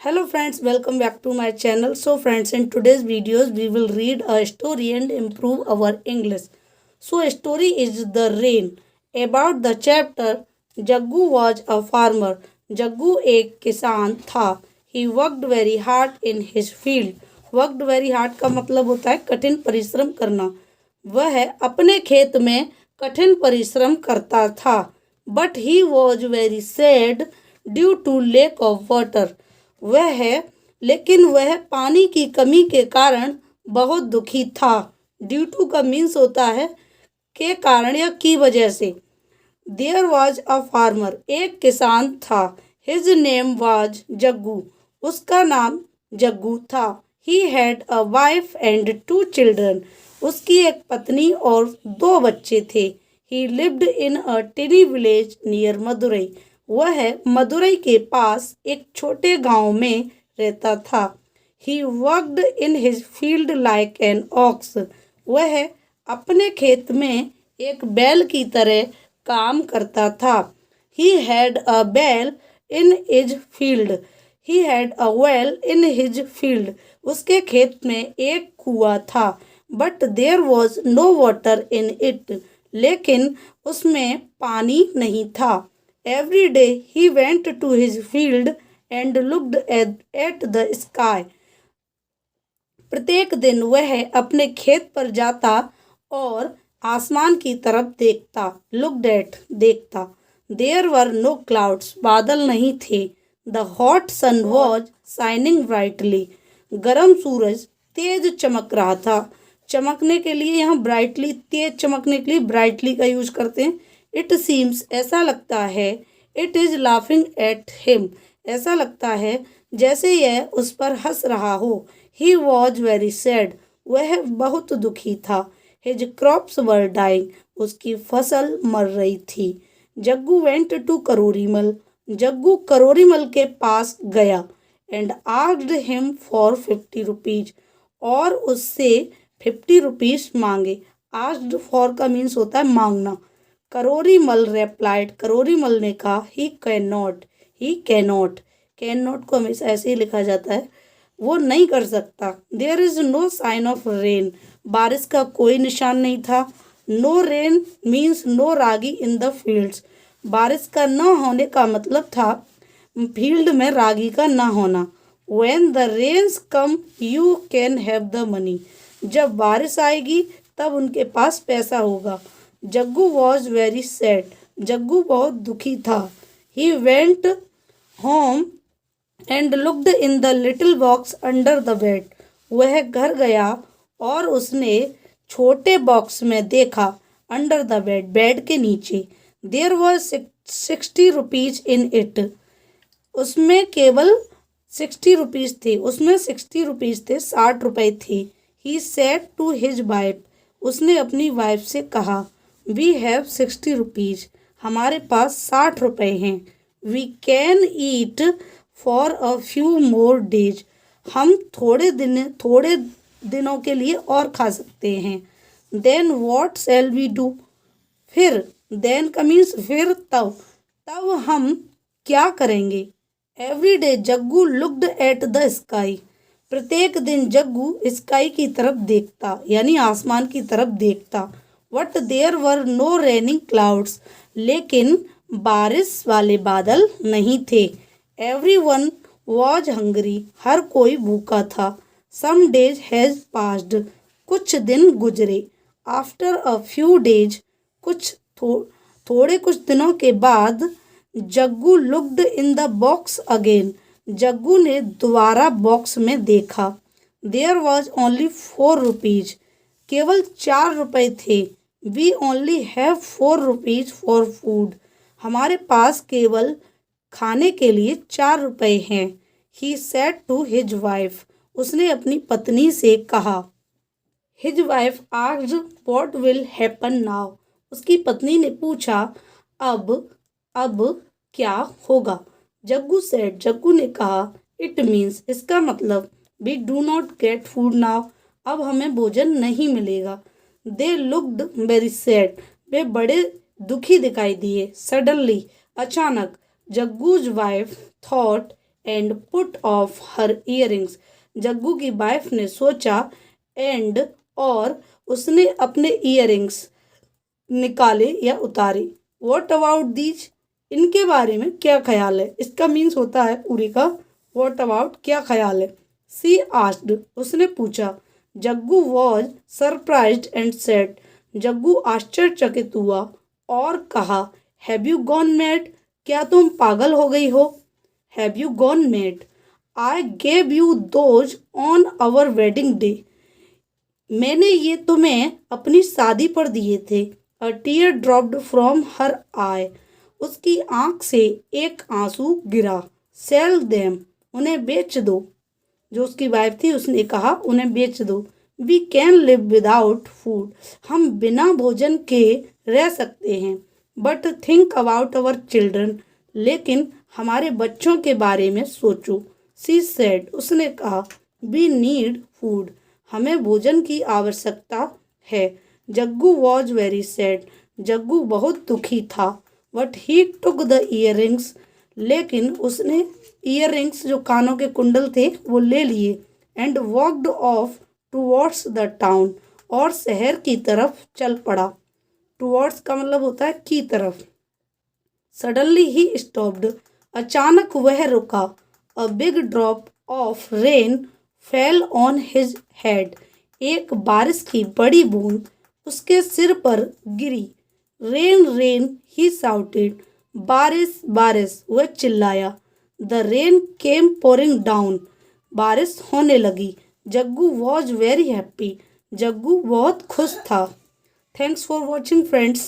Hello friends, welcome back to my channel. So friends, in today's videos we will read a story and improve our English. So story is The Rain. About the chapter, Jaggu was a farmer. Jaggu एक किसान था. He worked very hard in his field. Worked very hard का मतलब होता है कठिन परिश्रम करना. वह अपने खेत में कठिन परिश्रम करता था. But he was very sad due to lack of water. लेकिन वह पानी की कमी के कारण बहुत दुखी था. ड्यू टू का मीन्स होता है के कारण या की वजह से. देयर वॉज अ फार्मर, एक किसान था. हिज नेम वॉज जग्गू, उसका नाम जग्गू था. ही had a wife and 2 children, उसकी एक पत्नी और 2 बच्चे थे. ही lived in a टिनी village near Madurai, वह मदुरई के पास एक छोटे गांव में रहता था. He worked in his field like an ox, वह अपने खेत में एक बैल की तरह काम करता था. ही had a bell in his field, he had a well in his field, उसके खेत में एक कुआं था. But there was no water in it, लेकिन उसमें पानी नहीं था. Every day he went to his field and looked at the sky, प्रत्येक दिन वह अपने खेत पर जाता और आसमान की तरफ देखता. लुक्ड एट देखता. देयर वर नो क्लाउड्स, बादल नहीं थे. The hot sun was shining brightly, गरम सूरज तेज चमक रहा था. चमकने के लिए यहाँ ब्राइटली, तेज चमकने के लिए ब्राइटली का यूज करते हैं. इट सीम्स, ऐसा लगता है. It is laughing at him, ऐसा लगता है जैसे यह उस पर हंस रहा हो. ही वॉज वेरी सैड, वह बहुत दुखी था. हिज क्रॉप्स वर डाइंग, उसकी फसल मर रही थी. जग्गू वेंट टू करोरीमल, जग्गू करोरीमल के पास गया. And asked him for 50 rupees, और उससे 50 रुपीज मांगे. आस्क्ड फॉर का मीन्स होता है मांगना. करोरीमल रेप्लाइड, करोरीमल ने कहा he can not, he cannot. Can not को हमेशा ऐसे ही लिखा जाता है, वो नहीं कर सकता. There is no sign of rain, बारिश का कोई निशान नहीं था. No rain means no ragi in the fields, बारिश का न होने का मतलब था फील्ड में रागी का ना होना. When the rains come you can have the money, जब बारिश आएगी तब उनके पास पैसा होगा. Jaggu was very sad, Jaggu बहुत दुखी था. He went home and looked in the little box under the bed, वह घर गया और उसने छोटे बॉक्स में देखा. अंडर द बेड, बेड के नीचे. There was 60 rupees in it, उसमें केवल 60 रुपीज थे. उसमें 60 रुपीज थे, 60 रुपए थे. He said to his wife, उसने अपनी वाइफ से कहा. वी हैव 60 रुपीज, हमारे पास 60 रुपए हैं. We can eat for a few more days, हम थोड़े दिनों के लिए और खा सकते हैं. Then what shall we do, फिर. देन का मीन्स फिर, तब. तब हम क्या करेंगे. Every day Jaggu looked at the sky, प्रत्येक दिन जग्गू स्काई की तरफ देखता, यानी आसमान की तरफ देखता. But there were no raining clouds, लेकिन बारिश वाले बादल नहीं थे. एवरी वन वॉज हंगरी, हर कोई भूखा था. सम डेज हैज पास्ड, कुछ दिन गुजरे. आफ्टर अ फ्यू डेज, कुछ दिनों के बाद. Jaggu looked in the box again, Jaggu ने दोबारा बॉक्स में देखा. देयर वॉज ओनली 4 रुपीज, केवल 4 रुपए थे. We only have 4 rupees for food, हमारे पास केवल खाने के लिए 4 रुपए हैं. He said to his wife, उसने अपनी पत्नी से कहा. His wife asked what will happen now, उसकी पत्नी ने पूछा अब क्या होगा. जग्गू सेड, जग्गू ने कहा. इट मीन्स, इसका मतलब we do not get food now, अब हमें भोजन नहीं मिलेगा. दे लुक्ड वेरी सैड, वे बड़े दुखी दिखाई दिए. सडनली, अचानक. Jaggu's wife thought and put off her earrings. Jaggu की वाइफ ने सोचा एंड और उसने अपने इयरिंग्स निकाले या उतारे। वॉट अबाउट दीज, इनके बारे में क्या ख्याल है। इसका मीन्स होता है पूरी का वॉट अबाउट, क्या ख्याल है। सी आस्क्ड, उसने पूछा। Jaggu was surprised and said, Jaggu आश्चर्यचकित हुआ और कहा, हैव यू गॉन मैड, क्या तुम पागल हो गई हो। Have you gone mad, I gave you those on our wedding day, मैंने ये तुम्हें अपनी शादी पर दिए थे। A tear dropped from her eye, उसकी आंख से एक आंसू गिरा। सेल देम, उन्हें बेच दो। जो उसकी वाइफ थी उसने कहा उन्हें बेच दो। We can live without food, हम बिना भोजन के रह सकते हैं। But think about our children, लेकिन हमारे बच्चों के बारे में सोचो। सी सेड, उसने कहा, वी नीड फूड, हमें भोजन की आवश्यकता है। Jaggu was very sad, Jaggu बहुत दुखी था। But he took the earrings, लेकिन उसने इयररिंग्स जो कानों के कुंडल थे वो ले लिए। And walked off towards the town, और शहर की तरफ चल पड़ा। टूवर्ड्स का मतलब होता है की तरफ। सडनली ही स्टॉप्ड, अचानक वह रुका। A big drop of rain fell on his head, एक बारिश की बड़ी बूंद उसके सिर पर गिरी। रेन रेन ही शाउटेड, बारिश बारिश वह चिल्लाया। The rain came pouring down, बारिश होने लगी। Jaggu was very happy, Jaggu बहुत खुश था। Thanks for watching friends.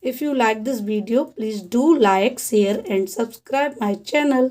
If you like this video, please do like, share and subscribe my channel.